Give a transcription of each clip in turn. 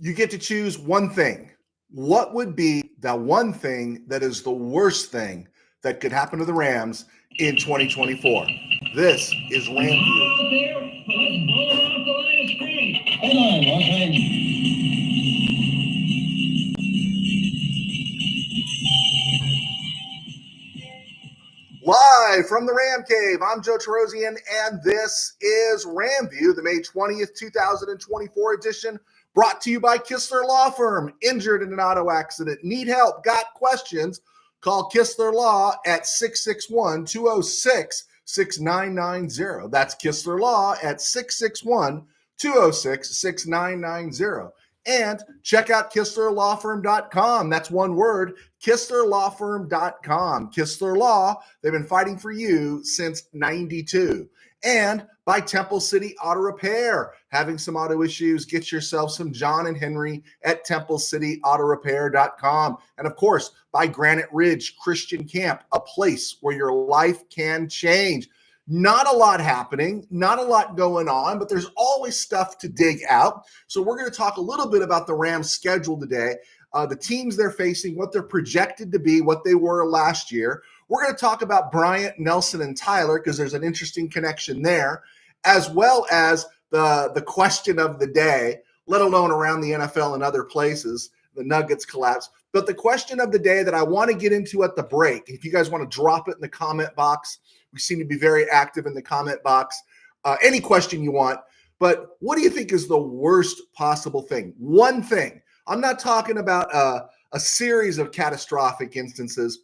You get to choose one thing. What would be the one thing that is the worst thing that could happen to the Rams in 2024? This is RamView. Live from the Ram Cave, I'm Joe Terosian, and this is RamView, the May 20th, 2024 edition, brought to you by Kistler Law Firm. Injured in an auto accident? Need help? Got questions? Call Kistler Law at 661-206-6990. That's Kistler Law at 661-206-6990. And check out KistlerLawFirm.com. That's one word, KistlerLawFirm.com. Kistler Law, they've been fighting for you since 92. And by Temple City Auto Repair. Having some auto issues, get yourself some John and Henry at TempleCityAutoRepair.com. And of course, by Granite Ridge Christian Camp, a place where your life can change. Not a lot happening, not a lot going on, but there's always stuff to dig out. So we're going to talk a little bit about the Rams' schedule today, the teams they're facing, what they're projected to be, what they were last year. We're going to talk about Bryant, Nelson, and Tyler because there's an interesting connection there, as well as the question of the day, let alone around the NFL and other places, the Nuggets collapse. But the question of the day that I want to get into at the break, if you guys want to drop it in the comment box, we seem to be very active in the comment box. Any question you want, but what do you think is the worst possible thing? One thing. I'm not talking about a series of catastrophic instances,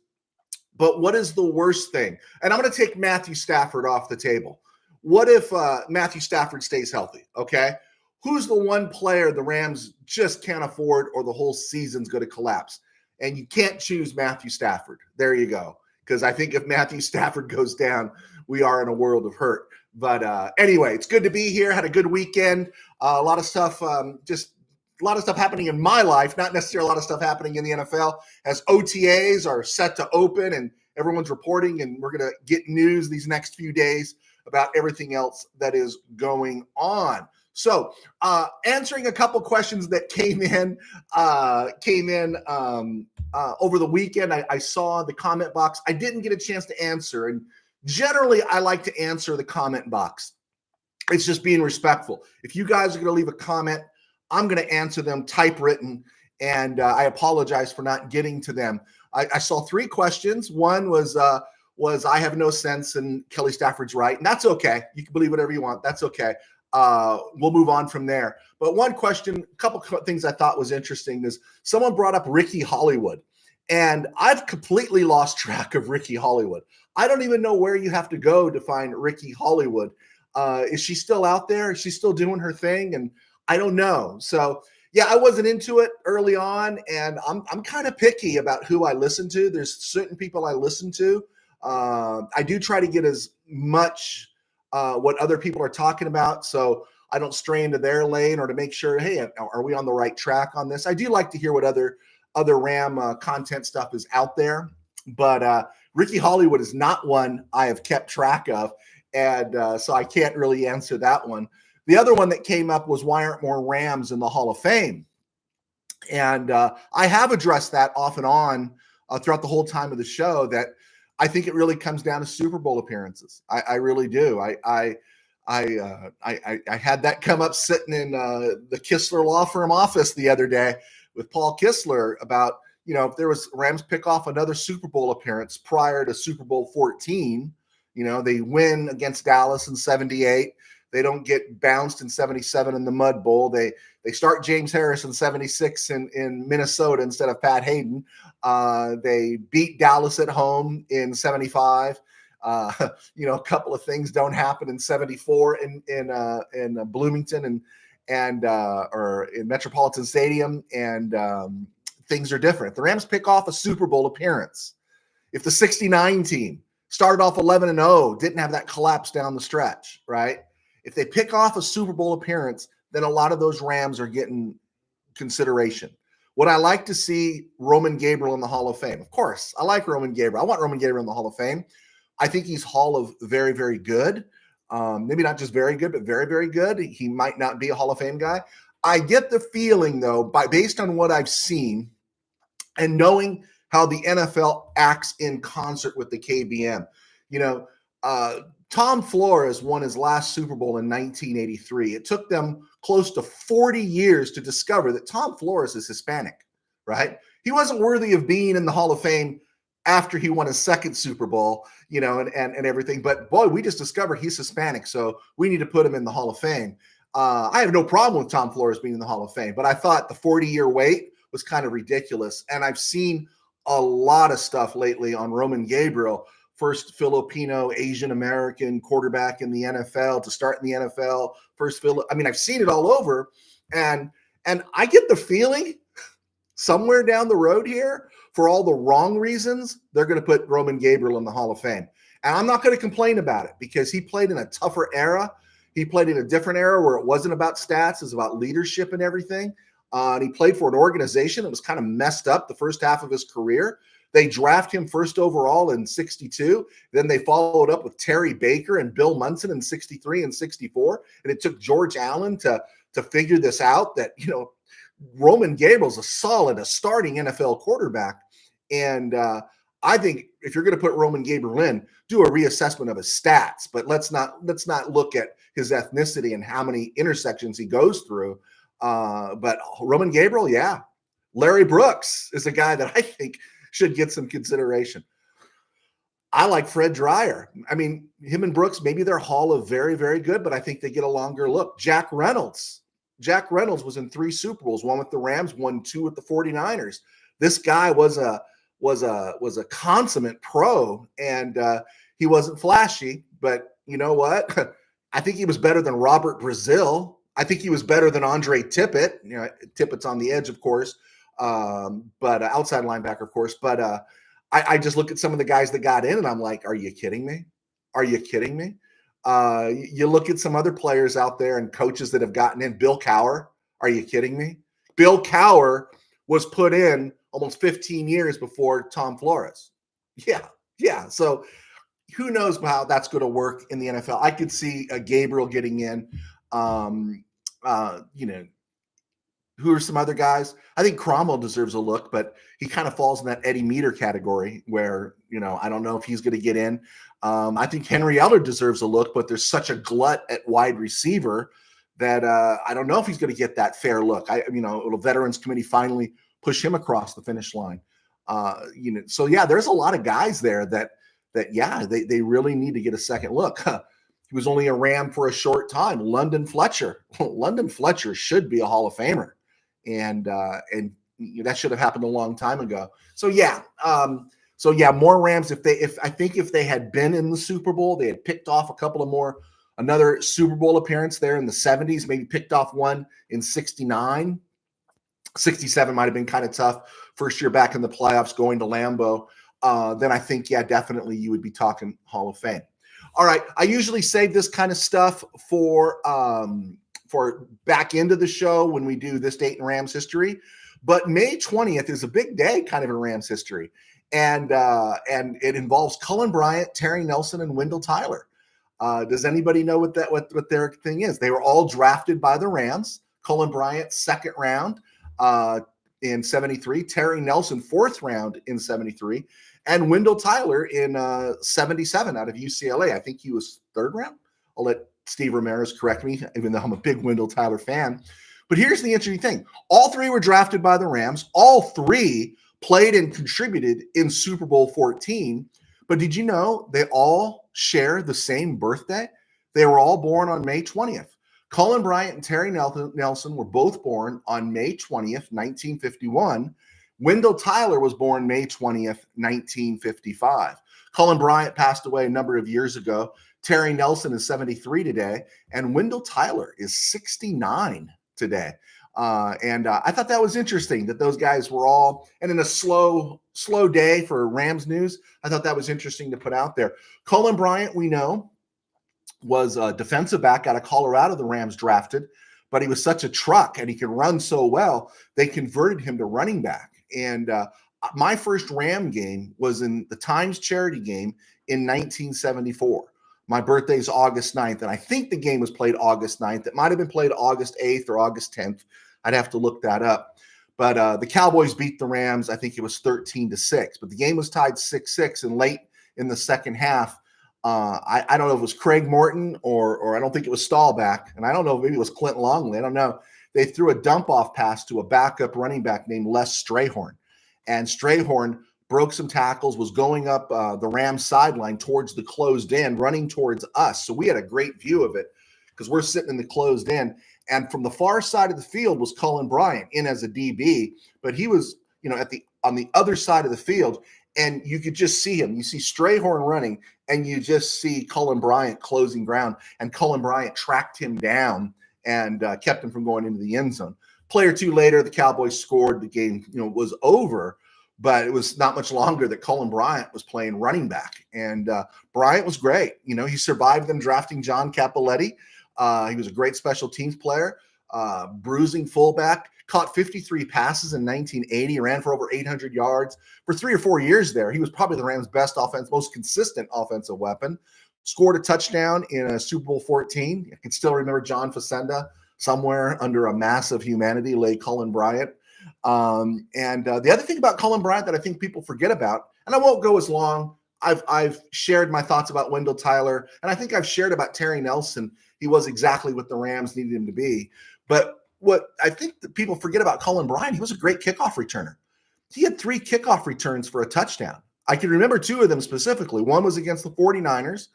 but what is the worst thing? And I'm going to take Matthew Stafford off the table. What if Matthew Stafford stays healthy, okay? Who's the one player the Rams just can't afford or the whole season's going to collapse? And you can't choose Matthew Stafford. There you go. Because I think if Matthew Stafford goes down, we are in a world of hurt. But anyway, it's good to be here. Had a good weekend. A lot of stuff, just a lot of stuff happening in my life, not necessarily a lot of stuff happening in the NFL, as OTAs are set to open and everyone's reporting, and we're going to get news these next few days about everything else that is going on. So answering a couple questions that came in over the weekend. I saw the comment box. I didn't get a chance to answer. And generally, I like to answer the comment box. It's just being respectful. If you guys are going to leave a comment, I'm going to answer them typewritten. And I apologize for not getting to them. I saw three questions. One was I have no sense and Kelly Stafford's right. And that's okay. You can believe whatever you want. That's okay. We'll move on from there. But one question, a couple of things I thought was interesting is someone brought up Ricky Hollywood. And I've completely lost track of Ricky Hollywood. I don't even know where you have to go to find Ricky Hollywood. Is she still out there? Is she still doing her thing? And I don't know. So, yeah, I wasn't into it early on. And I'm kind of picky about who I listen to. There's certain people I listen to. I do try to get as much what other people are talking about, so I don't stray into their lane, or to make sure, hey, are we on the right track on this? I do like to hear what other Ram content stuff is out there, but Ricky Hollywood is not one I have kept track of, and so I can't really answer that one. The other one that came up was, why aren't more Rams in the Hall of Fame? And I have addressed that off and on throughout the whole time of the show, that I think it really comes down to Super Bowl appearances. I really do. I had that come up sitting in the Kistler Law Firm office the other day with Paul Kistler about, if there was Rams pick off another Super Bowl appearance prior to Super Bowl 14, they win against Dallas in 78. They don't get bounced in 77 in the Mud Bowl. They start James Harris in 76 in Minnesota instead of Pat Hayden. They beat Dallas at home in 75. A couple of things don't happen in 74 in Bloomington or in Metropolitan Stadium, and things are different. The Rams pick off a Super Bowl appearance. If the 69 team started off 11-0, didn't have that collapse down the stretch, right? If they pick off a Super Bowl appearance, then a lot of those Rams are getting consideration. Would I like to see Roman Gabriel in the Hall of Fame? Of course, I like Roman Gabriel. I want Roman Gabriel in the Hall of Fame. I think he's Hall of very, very good. Maybe not just very good, but very, very good. He might not be a Hall of Fame guy. I get the feeling, though, based on what I've seen and knowing how the NFL acts in concert with the KBM. You know, Tom Flores won his last Super Bowl in 1983. It took them close to 40 years to discover that Tom Flores is Hispanic, right? He wasn't worthy of being in the Hall of Fame after he won his second Super Bowl, you know, and everything. But boy, we just discovered he's Hispanic, so we need to put him in the Hall of Fame. I have no problem with Tom Flores being in the Hall of Fame, but I thought the 40-year wait was kind of ridiculous. And I've seen a lot of stuff lately on Roman Gabriel, first Filipino Asian American quarterback in the NFL to start in the NFL. I've seen it all over, and I get the feeling somewhere down the road here, for all the wrong reasons, they're going to put Roman Gabriel in the Hall of Fame. And I'm not going to complain about it because he played in a tougher era. He played in a different era where it wasn't about stats, it was about leadership and everything. And he played for an organization that was kind of messed up the first half of his career. They drafted him first overall in 62. Then they followed up with Terry Baker and Bill Munson in 63 and 64. And it took George Allen to figure this out, that, you know, Roman Gabriel's a starting NFL quarterback. And I think if you're going to put Roman Gabriel in, do a reassessment of his stats, but let's not look at his ethnicity and how many intersections he goes through. But Roman Gabriel, yeah. Larry Brooks is a guy that I think should get some consideration. I like Fred Dreyer. I mean, him and Brooks, maybe they're Hall of very, very good, but I think they get a longer look. Jack Reynolds was in 3 Super Bowls, one with the Rams, won 2 with the 49ers. This guy was a consummate pro, and he wasn't flashy, but you know what? I think he was better than Robert Brazil. I think he was better than Andre Tippett. You know, Tippett's on the edge, of course, but outside linebacker, of course. But I just look at some of the guys that got in, and I'm like, are you kidding me? Are you kidding me? You look at some other players out there and coaches that have gotten in. Bill Cowher, are you kidding me? Bill Cowher was put in almost 15 years before Tom Flores. Yeah. So who knows how that's going to work in the NFL? I could see Gabriel getting in. You know, who are some other guys? I think Cromwell deserves a look, but he kind of falls in that Eddie Meter category where, you know, I don't know if he's going to get in. I think Henry Eller deserves a look, but there's such a glut at wide receiver that I don't know if he's going to get that fair look. The Veterans Committee finally push him across the finish line. So yeah, there's a lot of guys there that they really need to get a second look. He was only a Ram for a short time. London Fletcher should be a Hall of Famer, and that should have happened a long time ago. So yeah, more Rams. If they had been in the Super Bowl, they had picked off a couple of more. Another Super Bowl appearance there in the 70s, maybe picked off one in 69. 67 might have been kind of tough. First year back in the playoffs, going to Lambeau. Then I think, yeah, definitely you would be talking Hall of Fame. All right. I usually save this kind of stuff for back into the show when we do this date in Rams history. But May 20th is a big day kind of in Rams history. And it involves Cullen Bryant, Terry Nelson, and Wendell Tyler. Does anybody know what their thing is? They were all drafted by the Rams. Cullen Bryant, 2nd round in 73. Terry Nelson, 4th round in 73. And Wendell Tyler in 77 out of UCLA. I think he was 3rd round. I'll let Steve Ramirez correct me, even though I'm a big Wendell Tyler fan. But here's the interesting thing. All 3 were drafted by the Rams. All 3 played and contributed in Super Bowl 14. But did you know they all share the same birthday? They were all born on May 20th. Cullen Bryant and Terry Nelson were both born on May 20th, 1951. Wendell Tyler was born May 20th, 1955. Cullen Bryant passed away a number of years ago. Terry Nelson is 73 today, and Wendell Tyler is 69 today. I thought that was interesting that those guys were all, and in a slow day for Rams news, I thought that was interesting to put out there. Cullen Bryant, we know, was a defensive back out of Colorado, the Rams drafted, but he was such a truck and he could run so well, they converted him to running back. And my first Ram game was in the Times charity game in 1974. My birthday is August 9th, and I think the game was played August 9th. It might have been played August 8th or August 10th. I'd have to look that up. But the Cowboys beat the Rams. I think it was 13-6. But the game was tied 6-6, and late in the second half, I don't know if it was Craig Morton or I don't think it was Stahlback, and I don't know, maybe it was Clint Longley. I don't know. They threw a dump-off pass to a backup running back named Les Strayhorn, and Strayhorn broke some tackles, was going up the Rams sideline towards the closed end, running towards us. So we had a great view of it because we're sitting in the closed end. And from the far side of the field was Cullen Bryant in as a DB, but he was, on the other side of the field, and you could just see him. You see Strayhorn running, and you just see Cullen Bryant closing ground, and Cullen Bryant tracked him down and kept him from going into the end zone. Play or two later, the Cowboys scored. The game, was over. But it was not much longer that Cullen Bryant was playing running back. And Bryant was great. He survived them drafting John Cappelletti. He was a great special teams player, bruising fullback, caught 53 passes in 1980, ran for over 800 yards. For 3 or 4 years there, he was probably the Rams' best most consistent offensive weapon. Scored a touchdown in Super Bowl 14. I can still remember John Facenda. Somewhere under a mass of humanity lay Cullen Bryant. And the other thing about Cullen Bryant that I think people forget about, and I won't go as long, I've shared my thoughts about Wendell Tyler, and I think I've shared about Terry Nelson. He was exactly what the Rams needed him to be. But what I think that people forget about Cullen Bryant, he was a great kickoff returner. He had 3 kickoff returns for a touchdown. I can remember 2 of them specifically. One was against the 49ers.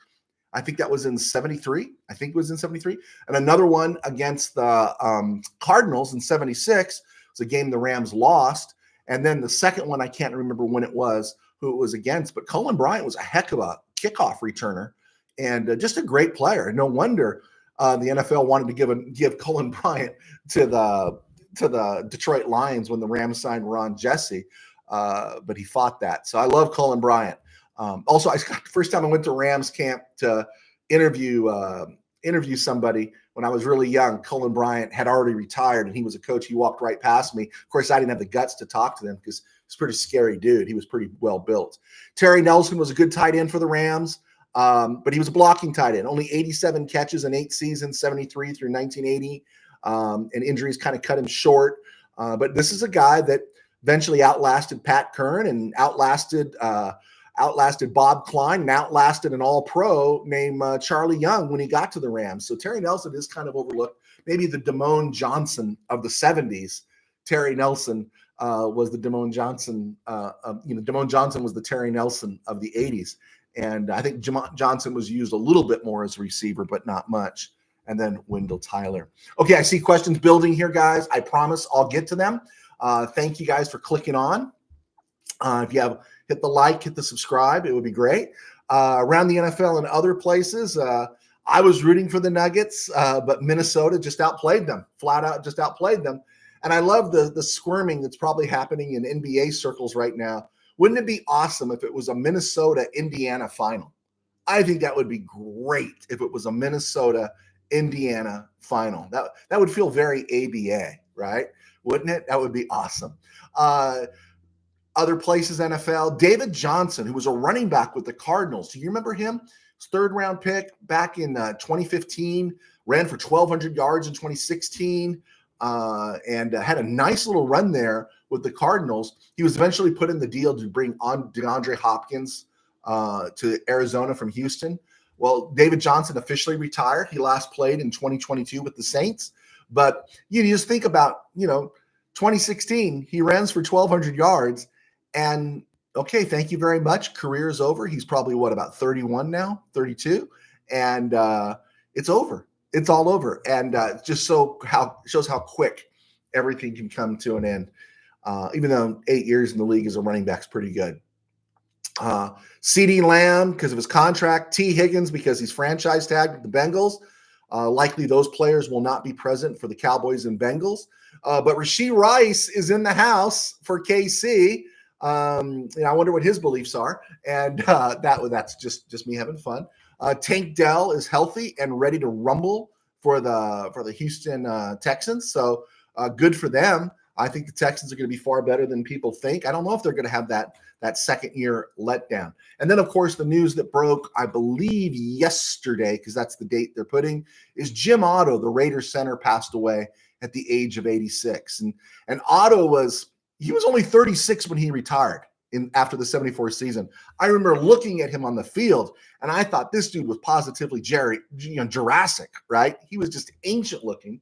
I think that was in 73. And another one against the Cardinals in 76. It's a game the Rams lost. And then the second one, I can't remember when it was, who it was against. But Cullen Bryant was a heck of a kickoff returner and just a great player. No wonder the NFL wanted to give Cullen Bryant to the Detroit Lions when the Rams signed Ron Jesse. But he fought that. So I love Cullen Bryant. Also, first time I went to Rams camp to interview somebody when I was really young. Cullen Bryant had already retired, and he was a coach. He walked right past me. Of course, I didn't have the guts to talk to them because he's a pretty scary dude. He was pretty well built. Terry Nelson was a good tight end for the Rams, but he was a blocking tight end. Only 87 catches in 8 seasons, 73 through 1980, and injuries kind of cut him short. But this is a guy that eventually outlasted Pat Kern and outlasted Bob Klein and outlasted an all-pro named Charlie Young when he got to the Rams. So Terry Nelson is kind of overlooked. Maybe the Damone Johnson of the 70s. Terry Nelson was the Damone Johnson. Damone Johnson was the Terry Nelson of the 80s. And I think Johnson was used a little bit more as a receiver, but not much. And then Wendell Tyler. Okay, I see questions building here, guys. I promise I'll get to them. Thank you guys for clicking on. If you have hit the like, hit the subscribe, it would be great. Around the NFL and other places, I was rooting for the Nuggets, but Minnesota just outplayed them, flat out just outplayed them. And I love the squirming that's probably happening in NBA circles right now. Wouldn't it be awesome if it was a Minnesota-Indiana final? I think that would be great if it was a Minnesota-Indiana final. That would feel very ABA, right? Wouldn't it? That would be awesome. Other places, NFL, David Johnson, who was a running back with the Cardinals. Do you remember him? His 3rd-round pick back in 2015, ran for 1,200 yards in 2016, and had a nice little run there with the Cardinals. He was eventually put in the deal to bring on DeAndre Hopkins to Arizona from Houston. Well, David Johnson officially retired. He last played in 2022 with the Saints. But you just think about, 2016, he runs for 1,200 yards. And okay, thank you very much. Career is over. He's probably about 31 now, 32, and it's over. It's all over, and just shows how quick everything can come to an end. Even though 8 years in the league as a running back is pretty good. CeeDee Lamb because of his contract. T. Higgins because he's franchise tagged with the Bengals. Likely those players will not be present for the Cowboys and Bengals. But Rashee Rice is in the house for KC. I wonder what his beliefs are. And that's just me having fun. Tank Dell is healthy and ready to rumble for the Houston Texans. So good for them. I think the Texans are going to be far better than people think. I don't know if they're going to have that second year letdown. And then, of course, the news that broke, I believe yesterday, because that's the date they're putting, is Jim Otto, the Raiders center, passed away at the age of 86. And Otto was only 36 when he retired after the 74 season. I remember looking at him on the field, and I thought this dude was positively Jurassic, right? He was just ancient looking.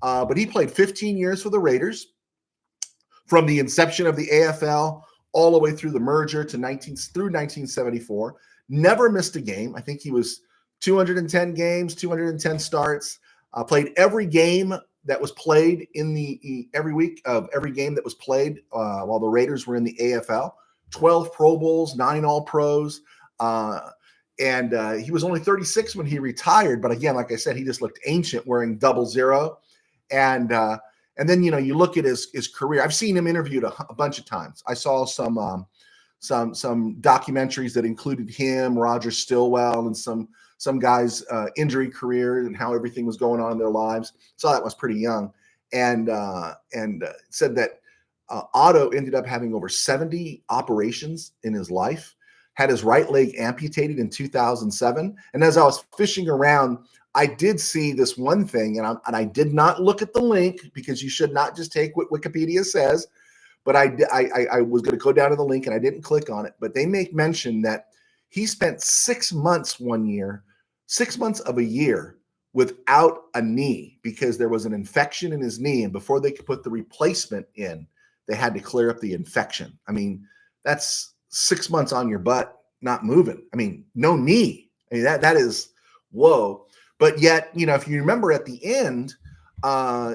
But he played 15 years for the Raiders from the inception of the AFL all the way through the merger through 1974. Never missed a game. I think he was 210 games, 210 starts. Played every game that was played every week of every game that was played while the Raiders were in the AFL. 12 Pro Bowls, 9 All-Pros. And he was only 36 when he retired. But again, like I said, he just looked ancient wearing 00. And then, you look at his career. I've seen him interviewed a bunch of times. I saw some documentaries that included him, Roger Stillwell, and some guys' injury career and how everything was going on in their lives. Saw that was pretty young, and said that Otto ended up having over 70 operations in his life. Had his right leg amputated in 2007. And as I was fishing around, I did see this one thing, and I did not look at the link because you should not just take what Wikipedia says. But I was going to go down to the link and I didn't click on it. But they make mention that he spent 6 months one year, 6 months of a year without a knee because there was an infection in his knee. And before they could put the replacement in, they had to clear up the infection. I mean, that's 6 months on your butt, not moving. I mean, no knee. I mean, that is, whoa. But yet, if you remember at the end,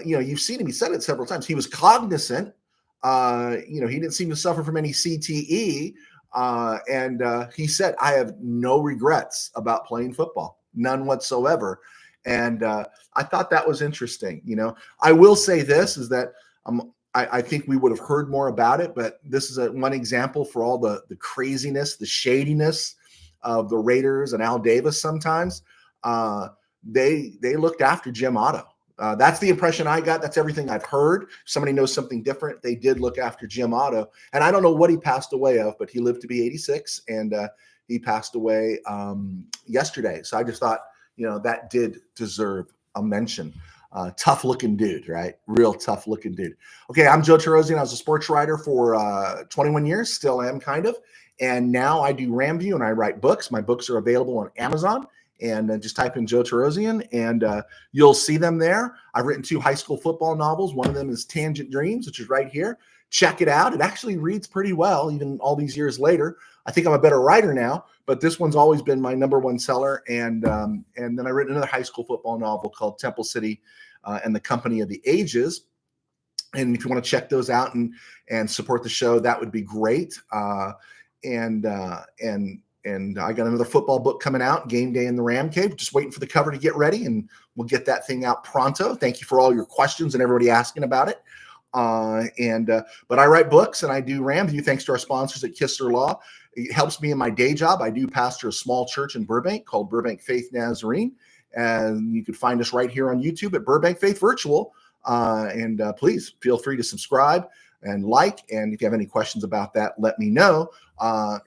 you've seen him, he said it several times. He was cognizant. He didn't seem to suffer from any CTE. And he said, I have no regrets about playing football, none whatsoever. And I thought that was interesting. I will say this is that I think we would have heard more about it, but this is one example for all the craziness, the shadiness of the Raiders and Al Davis sometimes. They looked after Jim Otto. That's the impression I got. That's everything I've heard. If somebody knows something different, they did look after Jim Otto. And I don't know what he passed away of, but he lived to be 86, and he passed away yesterday. So I just thought, that did deserve a mention. Tough looking dude, right? Real tough looking dude. Okay, I'm Joe Terosian. I was a sports writer for 21 years, still am kind of. And now I do RamView and I write books. My books are available on Amazon. And just type in Joe Terosian and you'll see them there. I've written 2 high school football novels. One of them is Tangent Dreams, which is right here. Check it out. It actually reads pretty well, even all these years later. I think I'm a better writer now, but this one's always been my #1 seller. And then I written another high school football novel called Temple City and the Company of the Ages. And if you want to check those out and support the show, that would be great. And I got another football book coming out, Game Day in the Ram Cave. Just waiting for the cover to get ready, and we'll get that thing out pronto. Thank you for all your questions and everybody asking about it. But I write books and I do RamView thanks to our sponsors at Kistler Law. It helps me in my day job. I do pastor a small church in Burbank called Burbank Faith Nazarene. And you can find us right here on YouTube at Burbank Faith Virtual. Please feel free to subscribe and like. And if you have any questions about that, let me know.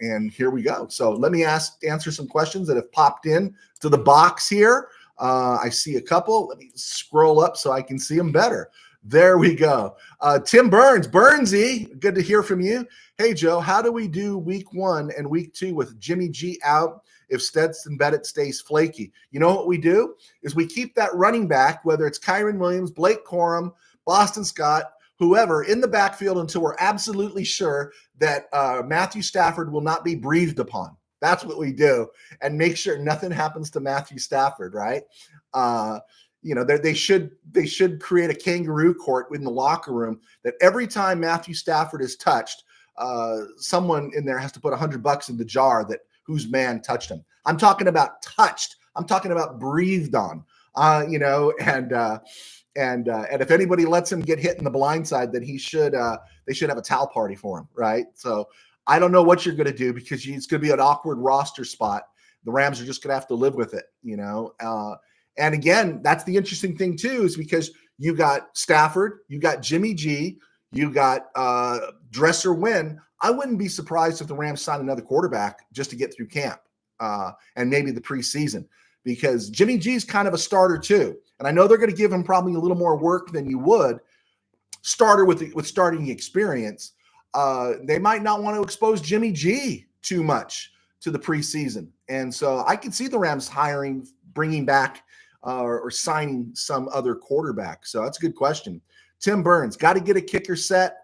And here we go. So let me answer some questions that have popped in to the box here. I see a couple. Let me scroll up so I can see them better. There we go. Tim Burnsy, good to hear from you. Hey, Joe, how do we do week 1 and week 2 with Jimmy G out if Stetson Bennett stays flaky? You know what we do is we keep that running back, whether it's Kyron Williams, Blake Corum, Boston Scott, whoever, in the backfield until we're absolutely sure that Matthew Stafford will not be breathed upon. That's what we do, and make sure nothing happens to Matthew Stafford, right? They should create a kangaroo court in the locker room that every time Matthew Stafford is touched, someone in there has to put $100 in the jar that whose man touched him. I'm talking about touched. I'm talking about breathed on. And if anybody lets him get hit in the blind side, then they should have a towel party for him, right? So I don't know what you're going to do because it's going to be an awkward roster spot. The Rams are just going to have to live with it, And again, that's the interesting thing too, is because you got Stafford, you got Jimmy G, You got Dresser Wynn. I wouldn't be surprised if the Rams signed another quarterback just to get through camp and maybe the preseason, because Jimmy G is kind of a starter too. And I know they're going to give him probably a little more work than you would starter with starting experience. They might not want to expose Jimmy G too much to the preseason. And so I can see the Rams bringing back or signing some other quarterback. So that's a good question. Tim Burns, got to get a kicker set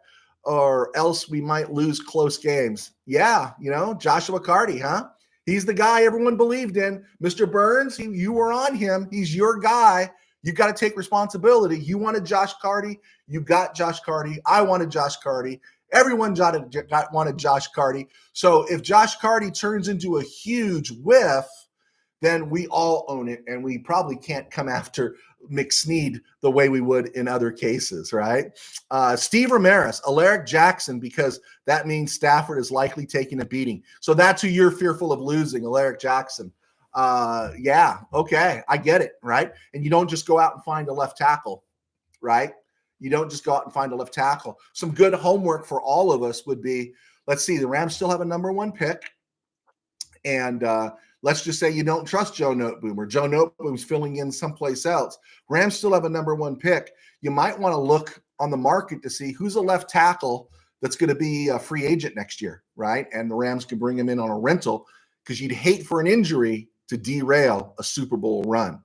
or else we might lose close games. Yeah, Joshua Carty, huh? He's the guy everyone believed in. Mr. Burns, you were on him. He's your guy. You got to take responsibility. You wanted Josh Carty. You got Josh Carty. I wanted Josh Carty. Everyone wanted Josh Carty. So if Josh Carty turns into a huge whiff, then we all own it, and we probably can't come after McSnead the way we would in other cases, right? Steve Ramirez, Alaric Jackson, because that means Stafford is likely taking a beating. So that's who you're fearful of losing, Alaric Jackson. Yeah, okay, I get it, right? And you don't just go out and find a left tackle, right? You don't just go out and find a left tackle. Some good homework for all of us would be, let's see, the Rams still have a number 1 pick, and let's just say you don't trust Joe Noteboom, or Joe Noteboom's filling in someplace else. Rams still have a number 1 pick. You might want to look on the market to see who's a left tackle that's going to be a free agent next year, right? And the Rams can bring him in on a rental, because you'd hate for an injury to derail a Super Bowl run.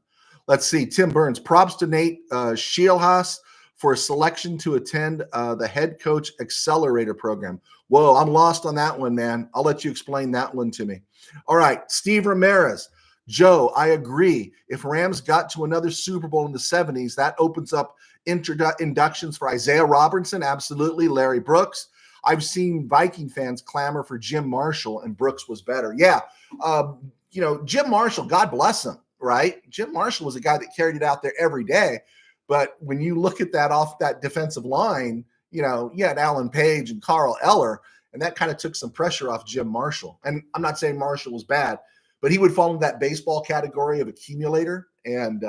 Let's see. Tim Burns, props to Nate Scheelhaas for a selection to attend the head coach accelerator program. Whoa, I'm lost on that one, man. I'll let you explain that one to me. All right, Steve Ramirez. Joe, I agree. If Rams got to another Super Bowl in the 70s, that opens up inductions for Isaiah Robertson, absolutely, Larry Brooks. I've seen Viking fans clamor for Jim Marshall, and Brooks was better. Yeah, Jim Marshall, God bless him, right? Jim Marshall was a guy that carried it out there every day. But when you look at that off that defensive line, you had Alan Page and Carl Eller, and that kind of took some pressure off Jim Marshall. And I'm not saying Marshall was bad, but he would fall into that baseball category of accumulator and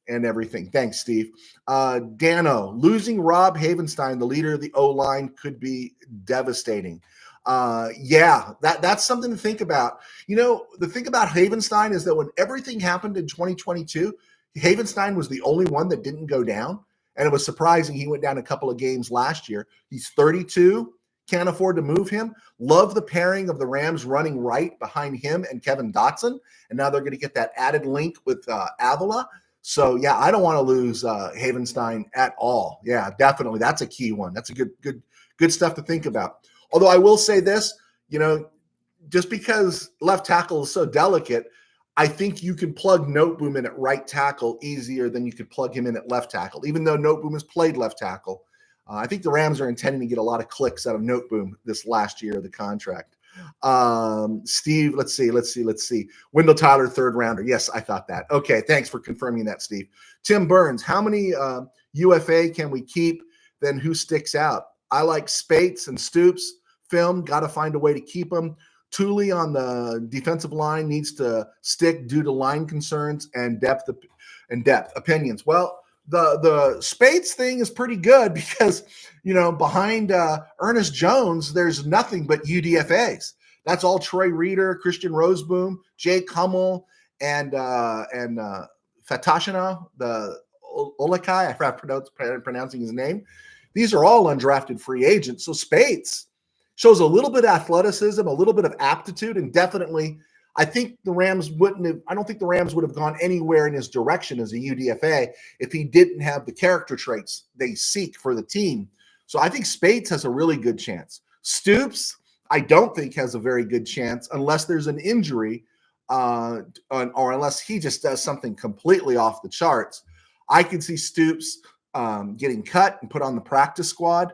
everything. Thanks, Steve. Dano, losing Rob Havenstein, the leader of the O-line, could be devastating. Yeah, that's something to think about. The thing about Havenstein is that when everything happened in 2022, Havenstein was the only one that didn't go down. And it was surprising he went down a couple of games last year. He's 32, can't afford to move him. Love the pairing of the Rams running right behind him and Kevin Dotson. And now they're going to get that added link with Avila. So, yeah, I don't want to lose Havenstein at all. Yeah, definitely. That's a key one. That's a good stuff to think about. Although I will say this, just because left tackle is so delicate, I think you can plug Noteboom in at right tackle easier than you could plug him in at left tackle, even though Noteboom has played left tackle. I think the Rams are intending to get a lot of clicks out of Noteboom this last year of the contract. Steve, let's see. Wendell Tyler, 3rd rounder. Yes, I thought that. Okay, thanks for confirming that, Steve. Tim Burns, how many UFA can we keep? Then who sticks out? I like Spates and Stoops. Film, got to find a way to keep them. Thule on the defensive line needs to stick due to line concerns and depth opinions. Well, the Spates thing is pretty good because, behind Ernest Jones, there's nothing but UDFAs. That's all Troy Reeder, Christian Roseboom, Jake Hummel, and Fatashina, the Olakai, I forgot pronouncing his name. These are all undrafted free agents. So Spates shows a little bit of athleticism, a little bit of aptitude, and definitely I don't think the Rams would have gone anywhere in his direction as a UDFA if he didn't have the character traits they seek for the team. So I think Spates has a really good chance. Stoops, I don't think has a very good chance unless there's an injury or unless he just does something completely off the charts. I can see Stoops getting cut and put on the practice squad.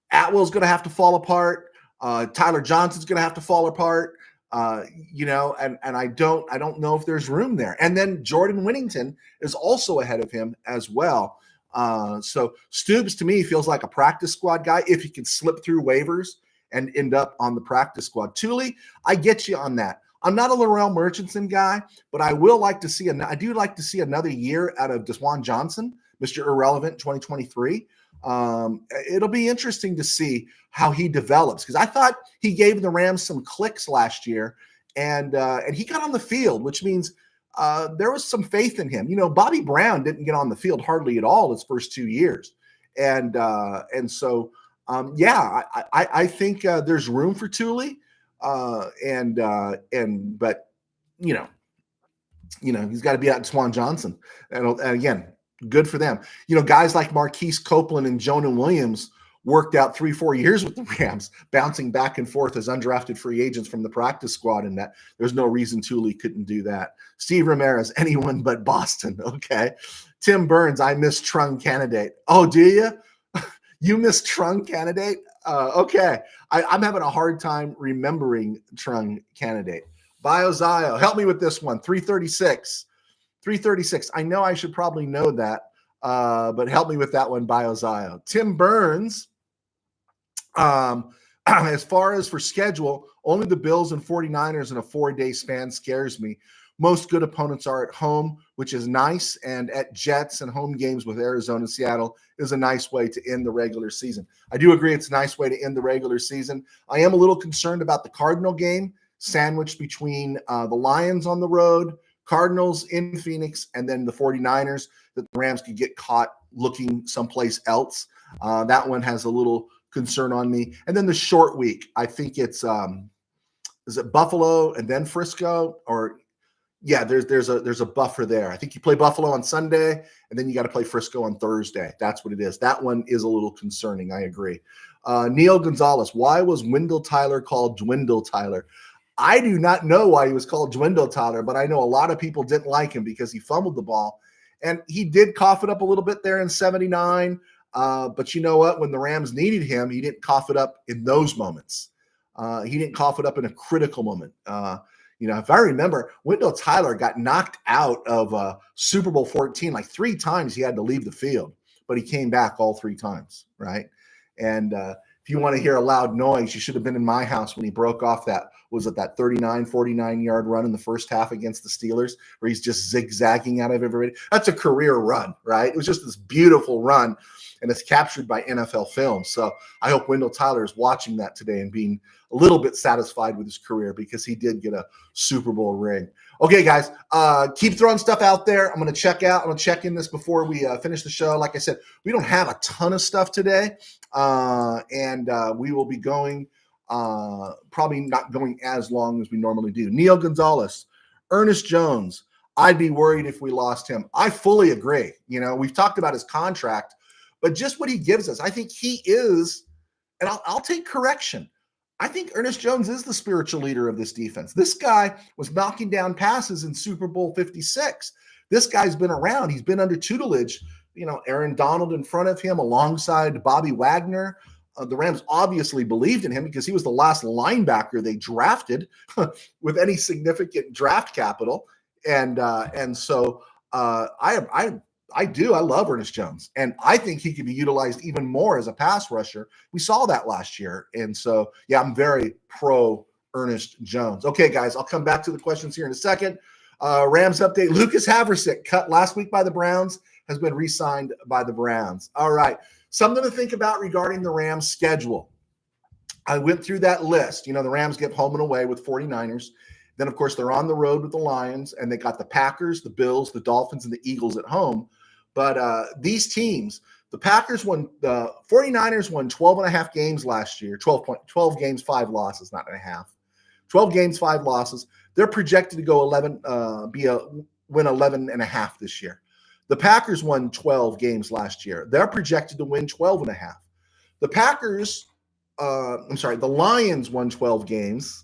Atwell's going to have to fall apart. Tyler Johnson's going to have to fall apart. And I don't know if there's room there. And then Jordan Winnington is also ahead of him as well. So Stoops to me feels like a practice squad guy if he can slip through waivers and end up on the practice squad. Thule, I get you on that. I'm not a Laurel Murchison guy, but I do like to see another year out of Desjuan Johnson, Mr. Irrelevant 2023. It'll be interesting to see how he develops, because I thought he gave the Rams some clicks last year, and he got on the field, which means there was some faith in him. Bobby Brown didn't get on the field hardly at all his first 2 years, and so yeah, I think there's room for Thule, but you know he's got to be out in Swan Johnson, and again, good for them. Guys like Marquise Copeland and Jonah Williams worked out 3-4 years with the Rams, bouncing back and forth as undrafted free agents from the practice squad, and that there's no reason Thule couldn't do that. Steve Ramirez, anyone but Boston. Okay. Tim Burns, I miss Trung candidate. Oh, do you? You miss Trung candidate? Okay. I'm having a hard time remembering Trung candidate. Biozio, help me with this one. 336. 336. I know I should probably know that, but help me with that one, Biozio. Tim Burns, as far as for schedule, only the Bills and 49ers in a 4-day span scares me. Most good opponents are at home, which is nice, and at Jets and home games with Arizona and Seattle is a nice way to end the regular season. I do agree it's a nice way to end the regular season. I am a little concerned about the Cardinal game, sandwiched between the Lions on the road, Cardinals in Phoenix, and then the 49ers, that the Rams could get caught looking someplace else. That one has a little concern on me. And then the short week, I think it's is it Buffalo and then Frisco, or yeah, there's a buffer there. I think you play Buffalo on Sunday, and then you got to play Frisco on Thursday. That's what it is. That one is a little concerning. I agree. Neil Gonzalez, why was Wendell Tyler called Dwindle Tyler? I do not know why he was called Dwindle Tyler, but I know a lot of people didn't like him because he fumbled the ball. And he did cough it up a little bit there in 79. But you know what? When the Rams needed him, he didn't cough it up in those moments. He didn't cough it up in a critical moment. If I remember, Wendell Tyler got knocked out of Super Bowl 14 like 3 times. He had to leave the field, but he came back all 3 times, right? And if you want to hear a loud noise, you should have been in my house when he broke off that 49-yard run in the first half against the Steelers, where he's just zigzagging out of everybody. That's a career run, right? It was just this beautiful run, and it's captured by NFL film. So I hope Wendell Tyler is watching that today and being a little bit satisfied with his career, because he did get a Super Bowl ring. Okay, guys, keep throwing stuff out there. I'm going to check out. I'm going to check in this before we finish the show. Like I said, we don't have a ton of stuff today, and we will be going probably not going as long as we normally do. Neil Gonzalez, Ernest Jones, I'd be worried if we lost him. I fully agree. We've talked about his contract, but just what he gives us, I think he is, and I'll take correction. I think Ernest Jones is the spiritual leader of this defense. This guy was knocking down passes in Super Bowl 56. This guy's been around. He's been under tutelage. Aaron Donald in front of him alongside Bobby Wagner. The Rams obviously believed in him because he was the last linebacker they drafted with any significant draft capital. And so I love Ernest Jones, and I think he could be utilized even more as a pass rusher. We saw that last year. And so, yeah, I'm very pro Ernest Jones. Okay, guys, I'll come back to the questions here in a second. Rams update. Lucas Haversick, cut last week by the Browns, has been re-signed by the Browns. All right. Something to think about regarding the Rams schedule. I went through that list. The Rams get home and away with 49ers. Then, of course, they're on the road with the Lions, and they got the Packers, the Bills, the Dolphins, and the Eagles at home. But these teams, the 49ers won 12.5 games last year, 12 games, 5 losses, not and a half. 12 games, 5 losses. They're projected to go win 11.5 this year. The Packers won 12 games last year. They're projected to win 12.5. The Lions won 12 games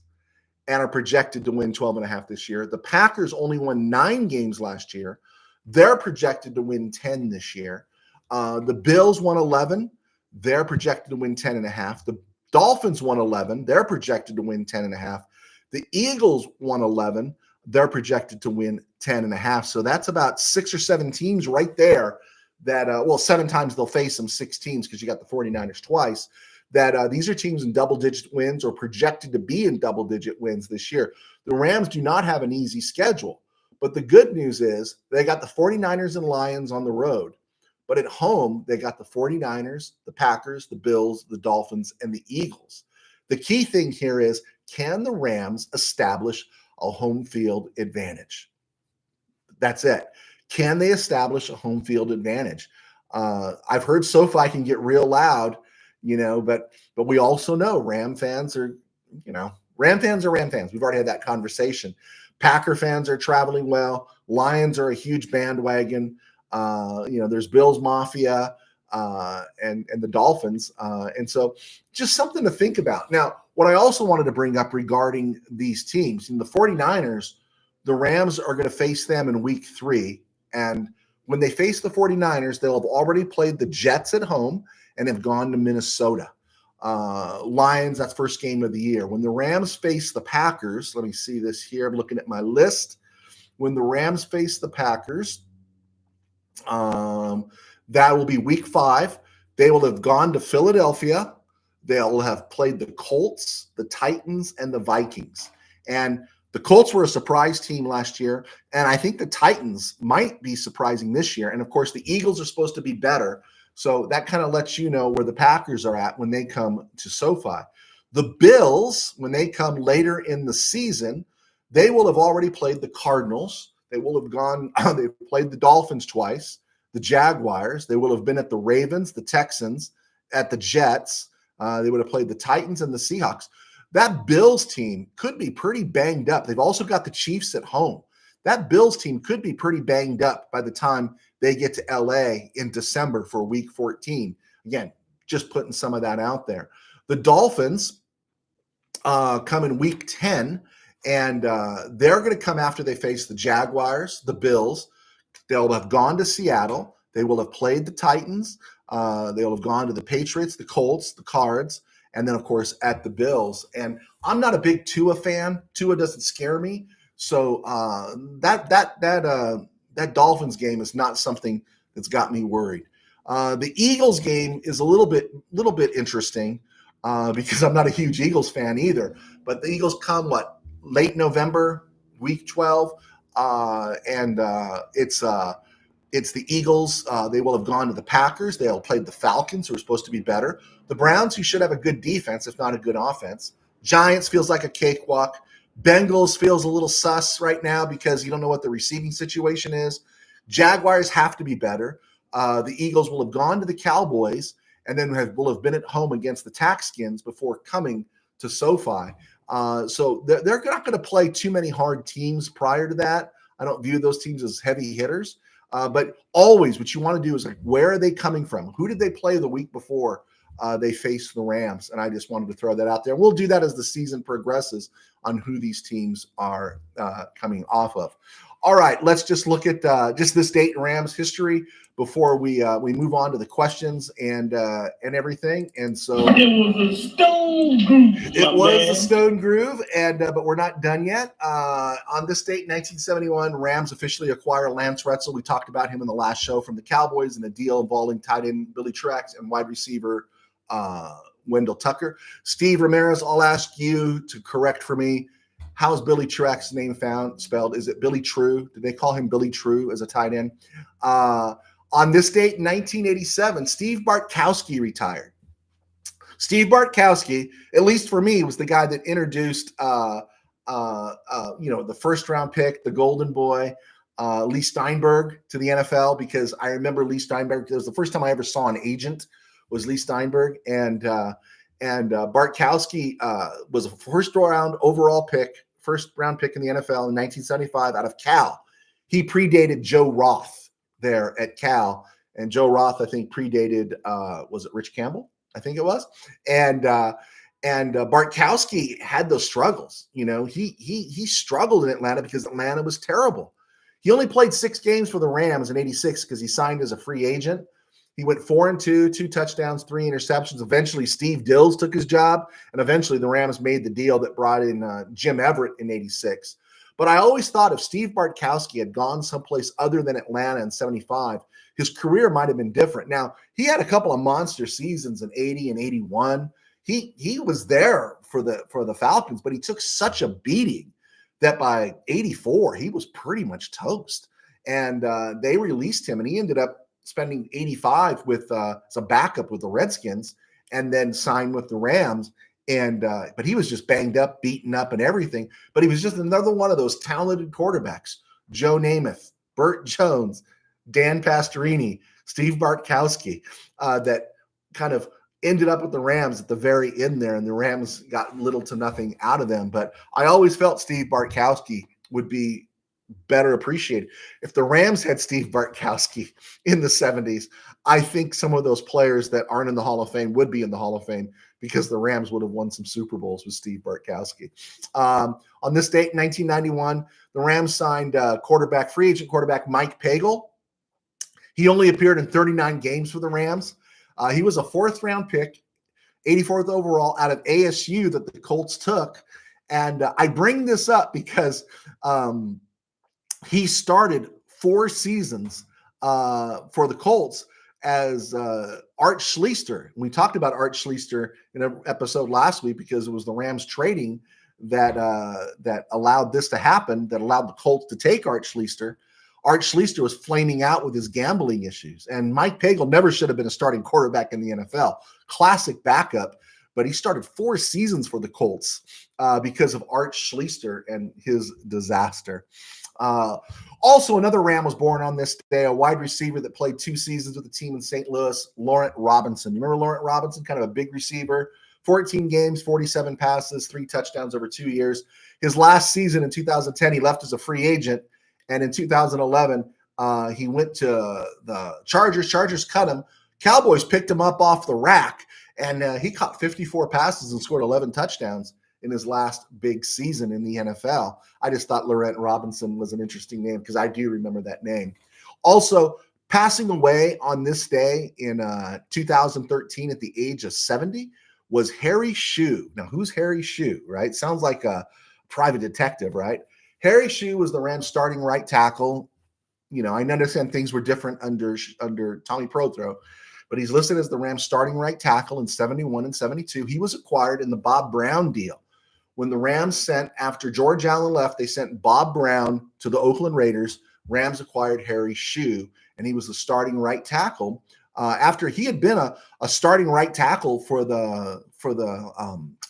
and are projected to win 12.5 this year. The Packers only won 9 games last year. They're projected to win 10 this year. The Bills won 11. They're projected to win 10.5. The Dolphins won 11. They're projected to win 10.5. The Eagles won 11. They're projected to win 10.5. So that's about 6 or 7 teams right there that, 7 times they'll face them, 6 teams, because you got the 49ers twice, that these are teams in double-digit wins or projected to be in double-digit wins this year. The Rams do not have an easy schedule, but the good news is they got the 49ers and Lions on the road. But at home, they got the 49ers, the Packers, the Bills, the Dolphins, and the Eagles. The key thing here is, can the Rams establish a home field advantage? That's it. Can they establish a home field advantage? I've heard SoFi can get real loud, but we also know Ram fans are, Ram fans are Ram fans. We've already had that conversation. Packer fans are traveling well. Lions are a huge bandwagon. There's Bills Mafia and the Dolphins. And so just something to think about. Now, what I also wanted to bring up regarding these teams, in the 49ers, the Rams are going to face them in week 3. And when they face the 49ers, they'll have already played the Jets at home and have gone to Minnesota. Lions, that's first game of the year. When the Rams face the Packers, let me see this here. I'm looking at my list. When the Rams face the Packers, that will be week 5. They will have gone to Philadelphia. They'll have played the Colts, the Titans, and the Vikings. And the Colts were a surprise team last year, and I think the Titans might be surprising this year. And, of course, the Eagles are supposed to be better, so that kind of lets you know where the Packers are at when they come to SoFi. The Bills, when they come later in the season, they will have already played the Cardinals. They will have gone – they've played the Dolphins twice, the Jaguars. They will have been at the Ravens, the Texans, at the Jets. They would have played the Titans and the Seahawks. That Bills team could be pretty banged up. They've also got the Chiefs at home. That Bills team could be pretty banged up by the time they get to LA in December for week 14. Again, just putting some of that out there. The Dolphins come in week 10, and they're going to come after they face the Jaguars, the Bills. They'll have gone to Seattle. They will have played the Titans. They'll have gone to the Patriots, the Colts, the Cards, and then, of course, at the Bills. And I'm not a big Tua fan. Tua doesn't scare me. So that Dolphins game is not something that's got me worried. The Eagles game is a little bit interesting because I'm not a huge Eagles fan either. But the Eagles come, late November, week 12, and it's the Eagles. They will have gone to the Packers. They'll play the Falcons, who are supposed to be better. The Browns, who should have a good defense, if not a good offense. Giants feels like a cakewalk. Bengals feels a little sus right now because you don't know what the receiving situation is. Jaguars have to be better. The Eagles will have gone to the Cowboys and then will have been at home against the Taxskins before coming to SoFi. So they're not going to play too many hard teams prior to that. I don't view those teams as heavy hitters. But always what you want to do is, where are they coming from? Who did they play the week before they faced the Rams? And I just wanted to throw that out there. We'll do that as the season progresses on who these teams are coming off of. All right, let's just look at just this date in Rams history before we move on to the questions and everything. And so it was a stone groove. It was a stone groove, and but we're not done yet. On this date, 1971, Rams officially acquire Lance Retzel. We talked about him in the last show, from the Cowboys, in a deal involving tight end Billy Truex and wide receiver Wendell Tucker. Steve Ramirez, I'll ask you to correct for me. How's Billy Truex's name spelled? Is it Billy True? Did they call him Billy True as a tight end? On this date, 1987, Steve Bartkowski retired. Steve Bartkowski, at least for me, was the guy that introduced, the first-round pick, the Golden Boy, Lee Steinberg, to the NFL, because I remember Lee Steinberg. It was the first time I ever saw an agent, was Lee Steinberg, and Bartkowski was a first-round pick in the NFL in 1975 out of Cal. He predated Joe Roth there at Cal, and Joe Roth, I think, predated was it Rich Campbell? I think it was, and Bartkowski had those struggles. He struggled in Atlanta because Atlanta was terrible. He only played 6 games for the Rams in '86 because he signed as a free agent. He went 4-2, 2 touchdowns, 3 interceptions. Eventually, Steve Dills took his job, and eventually the Rams made the deal that brought in Jim Everett in '86. But I always thought if Steve Bartkowski had gone someplace other than Atlanta in '75, his career might have been different. Now, he had a couple of monster seasons in '80 and '81. He was there for the Falcons, but he took such a beating that by '84 he was pretty much toast. And they released him, and he ended up spending 85 with as a backup with the Redskins, and then signed with the Rams. And but he was just banged up, beaten up, and everything. But he was just another one of those talented quarterbacks: Joe Namath, Burt Jones, Dan Pastorini, Steve Bartkowski, that kind of ended up with the Rams at the very end there, and the Rams got little to nothing out of them. But I always felt Steve Bartkowski would be better appreciated. If the Rams had Steve Bartkowski in the 70s, I think some of those players that aren't in the Hall of Fame would be in the Hall of Fame, because the Rams would have won some Super Bowls with Steve Bartkowski. On this date in 1991, the Rams signed free agent quarterback Mike Pagel. He only appeared in 39 games for the Rams. He was a fourth-round pick, 84th overall out of ASU that the Colts took. And I bring this up because he started 4 seasons for the Colts as Art Schlichter. We talked about Art Schlichter in an episode last week because it was the Rams trading that allowed this to happen, that allowed the Colts to take Art Schlichter. Art Schlichter was flaming out with his gambling issues, and Mike Pagel never should have been a starting quarterback in the NFL. Classic backup, but he started 4 seasons for the Colts because of Art Schlichter and his disaster. Also, another Ram was born on this day, a wide receiver that played 2 seasons with the team in St. Louis, Laurent Robinson. You remember Laurent Robinson? Kind of a big receiver, 14 games, 47 passes, 3 touchdowns over 2 years. His last season in 2010, he left as a free agent. And in 2011, he went to the Chargers. Chargers cut him. Cowboys picked him up off the rack, and he caught 54 passes and scored 11 touchdowns in his last big season in the NFL. I just thought Laurent Robinson was an interesting name because I do remember that name. Also, passing away on this day in 2013 at the age of 70 was Harry Shue. Now, who's Harry Shue, right? Sounds like a private detective, right? Harry Shue was the Rams starting right tackle. You know, I understand things were different under Tommy Prothro, but he's listed as the Rams starting right tackle in 71 and 72. He was acquired in the Bob Brown deal. When the Rams sent, after George Allen left, they sent Bob Brown to the Oakland Raiders. Rams acquired Harry Shue, and he was the starting right tackle. After he had been a starting right tackle for the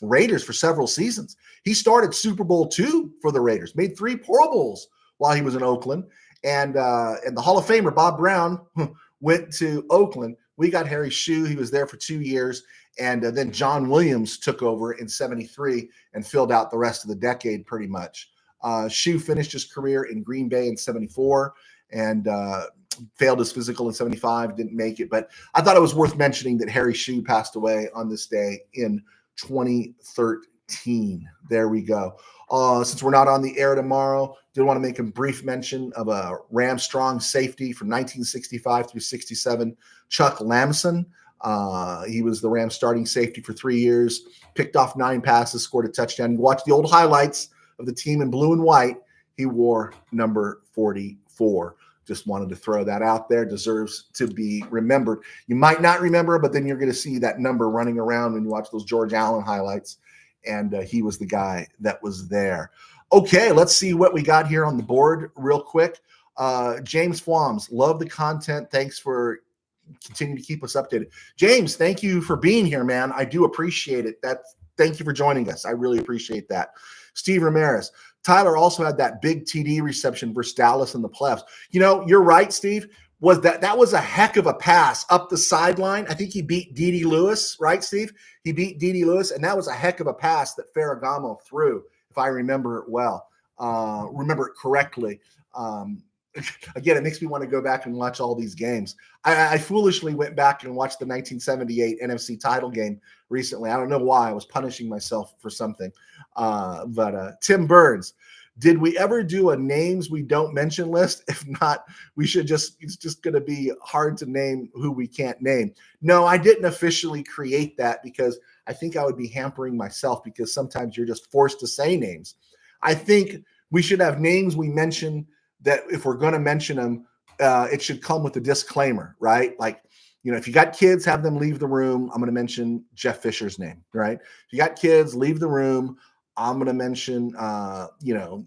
Raiders for several seasons. He started Super Bowl II for the Raiders, made 3 Pro Bowls while he was in Oakland. And the Hall of Famer, Bob Brown, went to Oakland. We got Harry Shue. He was there for 2 years. And then John Williams took over in 73 and filled out the rest of the decade pretty much. Shue finished his career in Green Bay in 74 and failed his physical in 75, didn't make it. But I thought it was worth mentioning that Harry Shue passed away on this day in 2013. There we go. Since we're not on the air tomorrow, did want to make a brief mention of a Ram strong safety from 1965 through 67, Chuck Lamson. He was the Rams starting safety for 3 years, picked off 9 passes, scored a touchdown. You watch the old highlights of the team in blue and white. He wore number 44. Just wanted to throw that out there. Deserves to be remembered. You might not remember, but then you're going to see that number running around when you watch those George Allen highlights. And he was the guy that was there. Okay, let's see what we got here on the board real quick. James Flams, love the content. Thanks for continuing to keep us updated. James, thank you for being here, man. I do appreciate it. Thank you for joining us. I really appreciate that. Steve Ramirez, Tyler also had that big TD reception versus Dallas in the playoffs. You know, you're right, Steve. That was a heck of a pass up the sideline. I think he beat D.D. Lewis, right, Steve? He beat D.D. Lewis, and that was a heck of a pass that Ferragamo threw, if I remember it well, remember it correctly. Again, it makes me want to go back and watch all these games. I foolishly went back and watched the 1978 NFC title game recently. I don't know why. I was punishing myself for something. But Tim Burns, did we ever do a names we don't mention list? If not, it's just going to be hard to name who we can't name. No, I didn't officially create that because I think I would be hampering myself because sometimes you're just forced to say names. I think we should have names we mention that if we're going to mention them, it should come with a disclaimer, right? Like, you know, if you got kids, have them leave the room. I'm going to mention Jeff Fisher's name, right? If you got kids, leave the room. I'm going to mention, Trung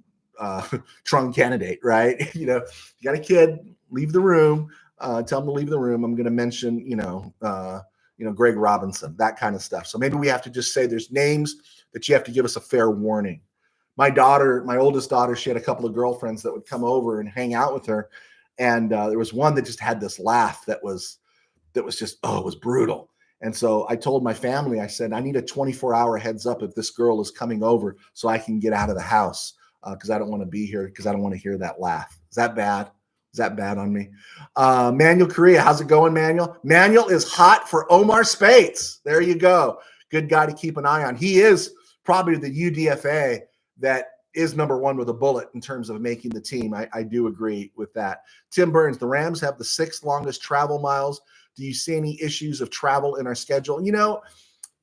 Candidate, right? You know, if you got a kid, leave the room. tell them to leave the room. I'm going to mention, Greg Robinson, that kind of stuff. So maybe we have to just say there's names that you have to give us a fair warning. My oldest daughter, she had a couple of girlfriends that would come over and hang out with her. And there was one that just had this laugh that was just, it was brutal. And so I told my family, I said, I need a 24-hour heads up if this girl is coming over so I can get out of the house because I don't want to be here because I don't want to hear that laugh. Is that bad? Is that bad on me? Manuel Correa, how's it going, Manuel? Manuel is hot for Omar Spates. There you go. Good guy to keep an eye on. He is probably the UDFA that is number one with a bullet in terms of making the team. I do agree with that. Tim Burns, the Rams have the 6th longest travel miles. Do you see any issues of travel in our schedule?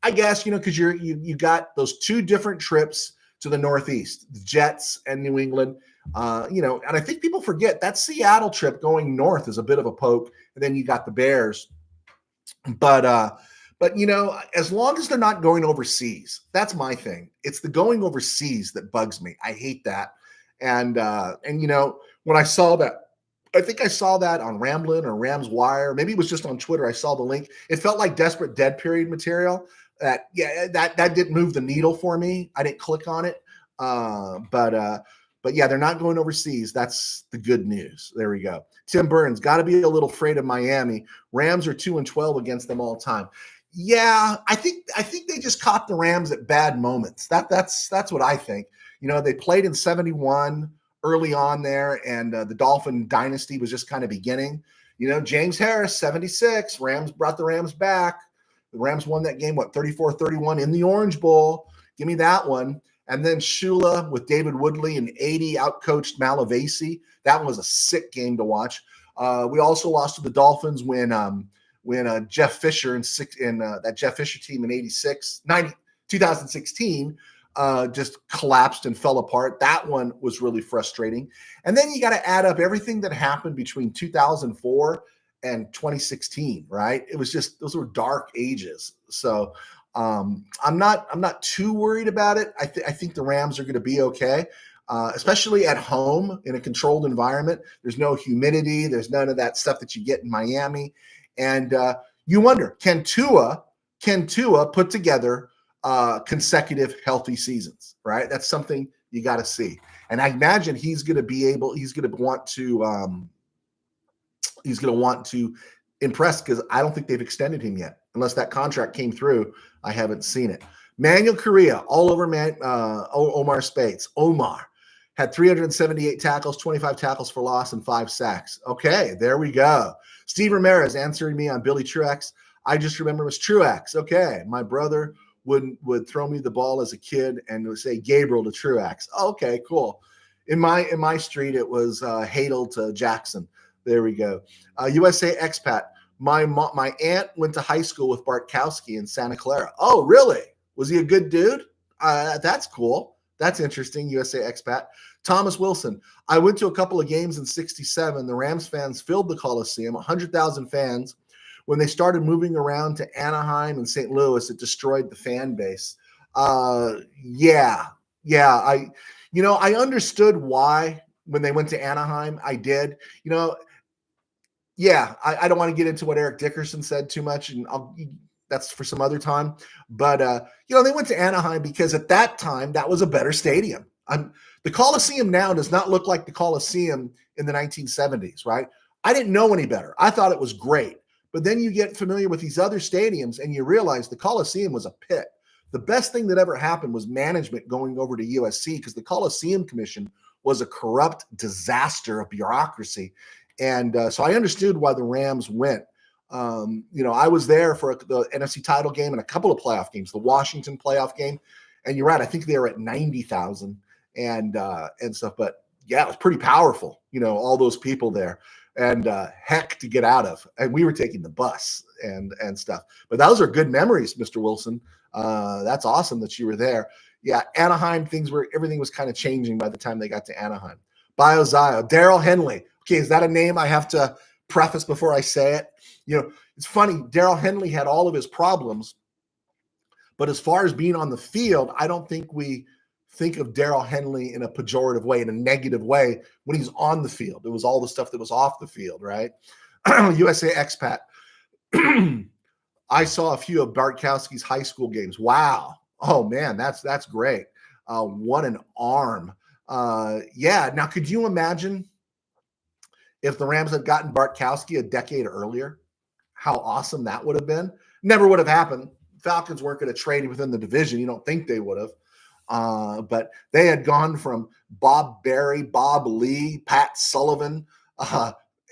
I guess, because you got those 2 different trips to the Northeast, the Jets and New England. And I think people forget that Seattle trip going north is a bit of a poke. And then you got the Bears. But as long as they're not going overseas, that's my thing. It's the going overseas that bugs me. I hate that. And when I saw that, I think I saw that on Ramblin' or Rams Wire. Maybe it was just on Twitter. I saw the link. It felt like Desperate Dead period material. That didn't move the needle for me. I didn't click on it. But yeah, they're not going overseas. That's the good news. There we go. Tim Burns, got to be a little afraid of Miami. Rams are 2-12 against them all time. Yeah, I think they just caught the Rams at bad moments. That's what I think. They played in 71 early on there, and the Dolphin dynasty was just kind of beginning. James Harris, 76. Rams brought the Rams back. The Rams won that game, 34-31 in the Orange Bowl. Give me that one. And then Shula with David Woodley and 80 outcoached Malavasi. That one was a sick game to watch. We also lost to the Dolphins when Jeff Fisher that Jeff Fisher team in 2016 just collapsed and fell apart. That one was really frustrating. And then you got to add up everything that happened between 2004 and 2016, right? It was just, those were dark ages. So I'm not too worried about it. I think the Rams are going to be okay, especially at home in a controlled environment. There's no humidity. There's none of that stuff that you get in Miami. And you wonder, can Tua put together consecutive healthy seasons, right? That's something you got to see. And I imagine he's going to want to impress because I don't think they've extended him yet. Unless that contract came through, I haven't seen it. Manuel Correa, all over Omar Spates. Omar had 378 tackles, 25 tackles for loss, and 5 sacks. Okay, there we go. Steve Ramirez answering me on Billy Truex. I just remember it was Truex. Okay, my brother would throw me the ball as a kid and would say Gabriel to Truex. Okay, cool. In my street, it was Hadel to Jackson. There we go. USA expat. My aunt went to high school with Bartkowski in Santa Clara. Oh, really? Was he a good dude? That's cool. That's interesting. USA expat. Thomas Wilson. I went to a couple of games in 67. The Rams fans filled the Coliseum, 100,000 fans. When they started moving around to Anaheim and St. Louis, it destroyed the fan base. Yeah. I understood why when they went to Anaheim. I did. Yeah, I don't want to get into what Eric Dickerson said too much, and that's for some other time. But they went to Anaheim because at that time that was a better stadium. The Coliseum now does not look like the Coliseum in the 1970s, right? I didn't know any better. I thought it was great. But then you get familiar with these other stadiums and you realize the Coliseum was a pit. The best thing that ever happened was management going over to USC because the Coliseum Commission was a corrupt disaster of bureaucracy. And so I understood why the Rams went. I was there for the NFC title game and a couple of playoff games, the Washington playoff game. And you're right, I think they were at 90,000 and stuff. But yeah, it was pretty powerful, all those people there. And heck to get out of. And we were taking the bus and stuff. But those are good memories, Mr. Wilson. That's awesome that you were there. Yeah, Anaheim, everything was kind of changing by the time they got to Anaheim. Biozio, Daryl Henley. Okay, is that a name I have to preface before I say it? It's funny. Daryl Henley had all of his problems, but as far as being on the field, I don't think we think of Daryl Henley in a pejorative way, in a negative way when he's on the field. It was all the stuff that was off the field, right? USA expat. I saw a few of Bartkowski's high school games. Wow. Oh man, that's great. What an arm. Yeah. Now, could you imagine if the Rams had gotten Bartkowski a decade earlier? How awesome that would have been. Never would have happened. Falcons weren't going to trade within the division. You don't think they would have. But they had gone from Bob Berry, Bob Lee, Pat Sullivan,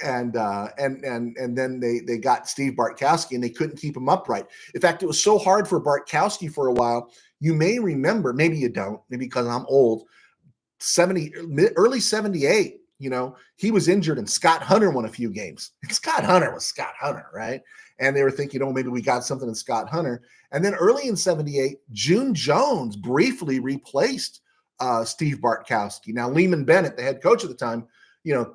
and then they got Steve Bartkowski, and they couldn't keep him upright. In fact, it was so hard for Bartkowski for a while. You may remember, maybe you don't, maybe because I'm old. Early 78. He was injured, and Scott Hunter won a few games. And Scott Hunter was Scott Hunter, right? And they were thinking, maybe we got something in Scott Hunter. And then early in 78, June Jones briefly replaced Steve Bartkowski. Now, Lehman Bennett, the head coach at the time,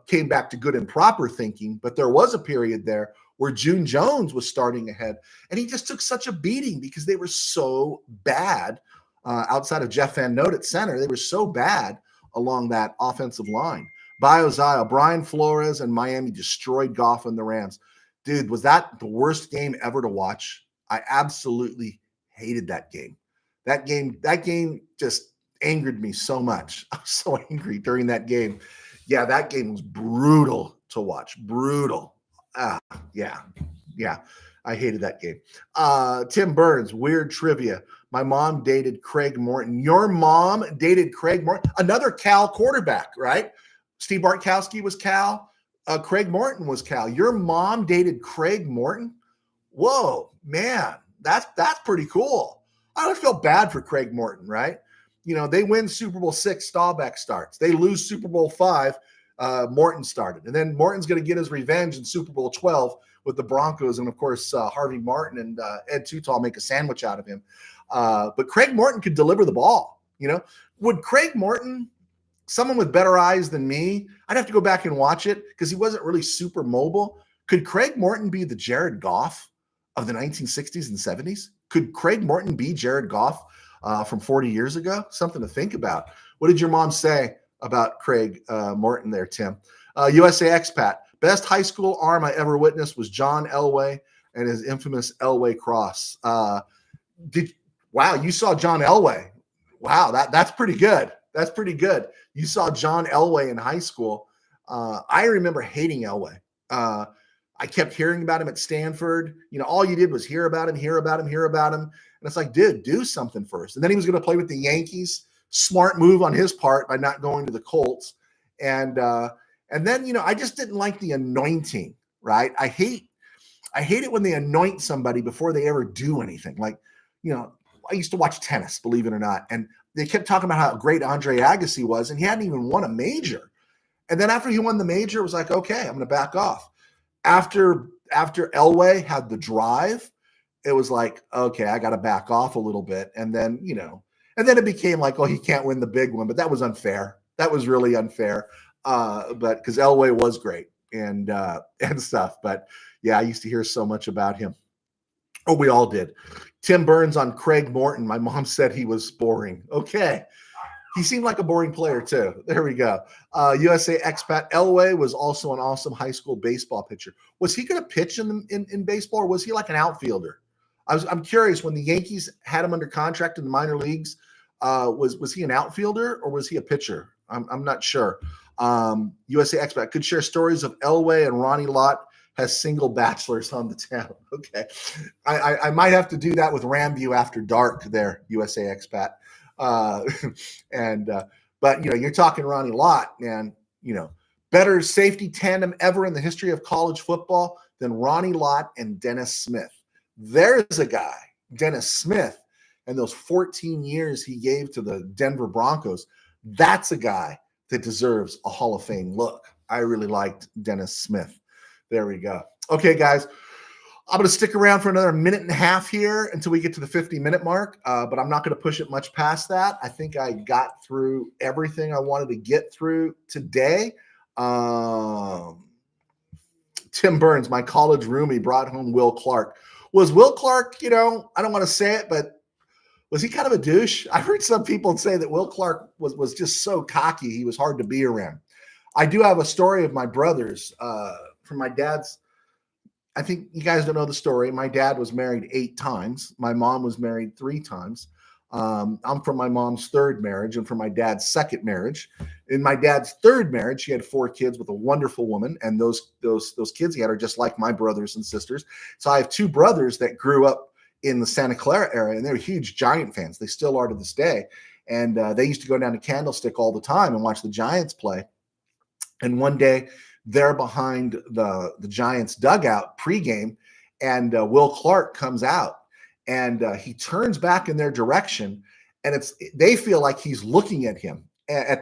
came back to good and proper thinking. But there was a period there where June Jones was starting ahead. And he just took such a beating because they were so bad outside of Jeff Van Note at center. They were so bad along that offensive line. Biozile, Brian Flores, and Miami destroyed Goff and the Rams. Dude, was that the worst game ever to watch? I absolutely hated that game. That game just angered me so much. I was so angry during that game. Yeah, that game was brutal to watch. Brutal. Yeah. I hated that game. Tim Burns, weird trivia. My mom dated Craig Morton. Your mom dated Craig Morton, another Cal quarterback, right? Steve Bartkowski was Cal. Craig Morton was Cal. Your mom dated Craig Morton? Whoa, man, that's pretty cool. I would feel bad for Craig Morton, right? They win Super Bowl 6, Staubach starts. They lose Super Bowl 5, Morton started. And then Morton's going to get his revenge in Super Bowl 12 with the Broncos. And, of course, Harvey Martin and Ed Tutal make a sandwich out of him. But Craig Morton could deliver the ball. Would Craig Morton – someone with better eyes than me, I'd have to go back and watch it because he wasn't really super mobile. Could Craig Morton be the Jared Goff of the 1960s and 70s? Could Craig Morton be Jared Goff from 40 years ago? Something to think about. What did your mom say about Craig Morton there, Tim? USA expat. Best high school arm I ever witnessed was John Elway and his infamous Elway cross. Wow, you saw John Elway. Wow, that's pretty good. That's pretty good. You saw John Elway in high school. I remember hating Elway. I kept hearing about him at Stanford. All you did was hear about him. And it's like, dude, do something first. And then he was going to play with the Yankees. Smart move on his part by not going to the Colts. And then, I just didn't like the anointing, right? I hate it when they anoint somebody before they ever do anything. Like, I used to watch tennis, believe it or not. And they kept talking about how great Andre Agassi was, and he hadn't even won a major. And then after he won the major, it was like, okay, I'm going to back off. After Elway had the drive, it was like, okay, I got to back off a little bit. And then, and then it became like, oh, he can't win the big one. But that was unfair. That was really unfair. But because Elway was great and stuff. But yeah, I used to hear so much about him. Oh, we all did. Tim Burns on Craig Morton. My mom said he was boring. Okay. He seemed like a boring player too. There we go. USA expat Elway was also an awesome high school baseball pitcher. Was he going to pitch in baseball, or was he like an outfielder? I'm curious. When the Yankees had him under contract in the minor leagues, was he an outfielder or was he a pitcher? I'm not sure. USA expat could share stories of Elway and Ronnie Lott has single bachelors on the town. Okay. I might have to do that with RamView after dark there, USA expat. But you're talking Ronnie Lott, man, better safety tandem ever in the history of college football than Ronnie Lott and Dennis Smith. There's a guy, Dennis Smith, and those 14 years he gave to the Denver Broncos. That's a guy that deserves a Hall of Fame look. I really liked Dennis Smith. There we go. Okay, guys, I'm going to stick around for another minute and a half here until we get to the 50-minute mark, but I'm not going to push it much past that. I think I got through everything I wanted to get through today. Tim Burns, my college roomie, brought home Will Clark. Was Will Clark, I don't want to say it, but was he kind of a douche? I heard some people say that Will Clark was just so cocky, he was hard to be around. I do have a story of my brothers from my dad's I think you guys don't know the story. My dad was married 8 times. My mom was married 3 times. I'm from my mom's 3rd marriage and from my dad's 2nd marriage. In my dad's 3rd marriage, he had 4 kids with a wonderful woman, and those kids he had are just like my brothers and sisters. So I have 2 brothers that grew up in the Santa Clara area, and they're huge Giant fans. They still are to this day. And they used to go down to Candlestick all the time and watch the Giants play. And one day, they're behind the Giants dugout pregame, and Will Clark comes out, and he turns back in their direction, and they feel like he's looking at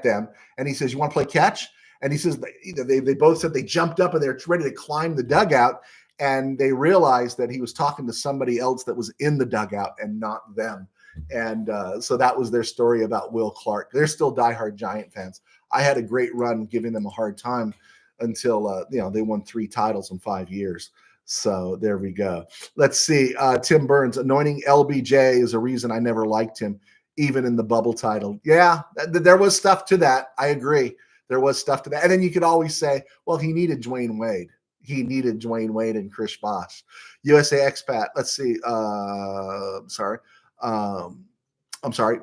them, and he says, "You want to play catch?" And he says they both said they jumped up and they're ready to climb the dugout, and they realized that he was talking to somebody else that was in the dugout and not them. And so that was their story about Will Clark. They're still diehard Giant fans. I had a great run giving them a hard time until they won 3 titles in 5 years. So there we go. Let's see. Tim Burns, anointing LBJ is a reason I never liked him, even in the bubble title. Yeah, there was stuff to that. I agree. There was stuff to that. And then you could always say, well, he needed Dwayne Wade. He needed Dwayne Wade and Chris Bosh. USA expat. Let's see. I'm sorry.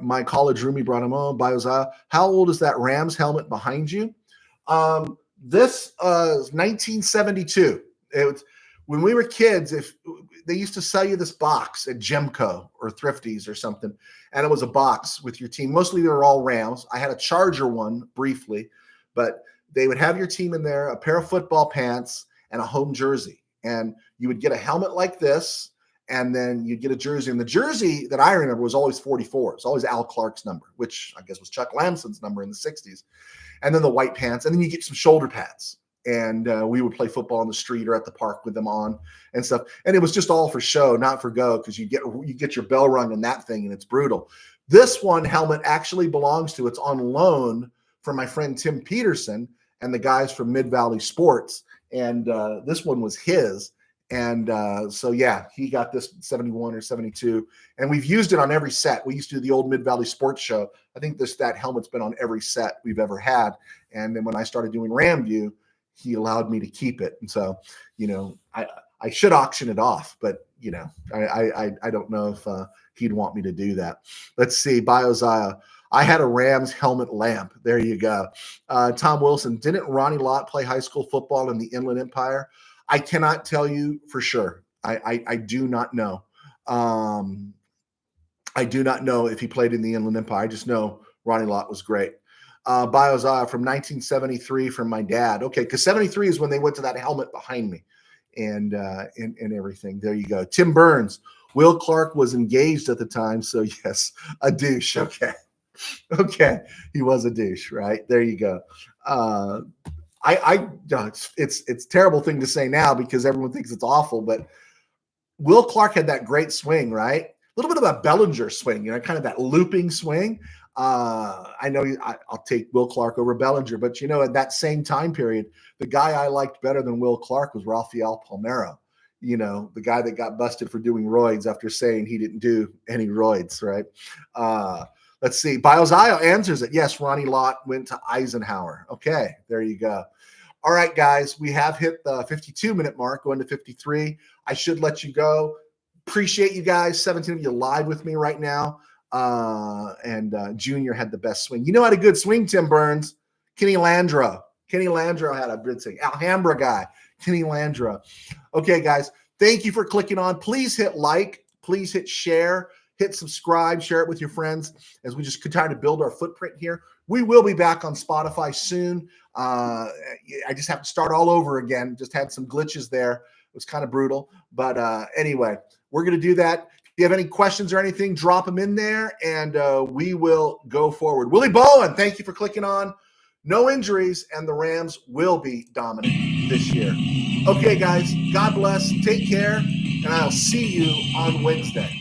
My college roomie brought him on. Bioza. How old is that Rams helmet behind you? This is 1972. When we were kids, if they used to sell you this box at Gemco or Thrifties or something, and it was a box with your team. Mostly they were all Rams. I had a Charger one briefly, but they would have your team in there, a pair of football pants, and a home jersey. And you would get a helmet like this, and then you'd get a jersey. And the jersey that I remember was always 44. It's always Al Clark's number, which I guess was Chuck Lamson's number in the 60s. And then the white pants, and then you get some shoulder pads. And we would play football on the street or at the park with them on and stuff. And it was just all for show, not for go, because you get your bell rung in that thing, and it's brutal. This one helmet actually belongs to, it's on loan from my friend Tim Peterson and the guys from Mid-Valley Sports. And this one was his. And so, yeah, he got this 71 or 72. And we've used it on every set. We used to do the old Mid-Valley Sports show. I think that helmet's been on every set we've ever had. And then when I started doing RamView, he allowed me to keep it. And so, I should auction it off, but, I don't know if he'd want me to do that. Let's see. Biozia. I had a Rams helmet lamp. There you go. Tom Wilson. Didn't Ronnie Lott play high school football in the Inland Empire? I cannot tell you for sure. I do not know. I do not know if he played in the Inland Empire. I just know Ronnie Lott was great. Biozia from 1973 from my dad. Okay, because 73 is when they went to that helmet behind me and everything. There you go. Tim Burns. Will Clark was engaged at the time, so yes, a douche. Okay. He was a douche, right? There you go. It's a terrible thing to say now because everyone thinks it's awful, but Will Clark had that great swing, right? A little bit of a Bellinger swing, kind of that looping swing. I know I'll take Will Clark over Bellinger, but at that same time period, the guy I liked better than Will Clark was Rafael Palmeiro. The guy that got busted for doing roids after saying he didn't do any roids, right? Let's see. Biozio answers it. Yes, Ronnie Lott went to Eisenhower. Okay, there you go. All right, guys, we have hit the 52-minute mark, going to 53. I should let you go. Appreciate you guys. 17 of you live with me right now. And Junior had the best swing. Had a good swing, Tim Burns. Kenny Landreau. Kenny Landreau had a good swing. Alhambra guy. Kenny Landreau. Okay, guys, thank you for clicking on. Please hit like. Please hit share. Hit subscribe, share it with your friends as we just continue to build our footprint here. We will be back on Spotify soon. I just have to start all over again. Just had some glitches there. It was kind of brutal. But anyway, we're going to do that. If you have any questions or anything, drop them in there, and we will go forward. Willie Bowen, thank you for clicking on. No injuries, and the Rams will be dominant this year. Okay, guys, God bless. Take care, and I'll see you on Wednesday.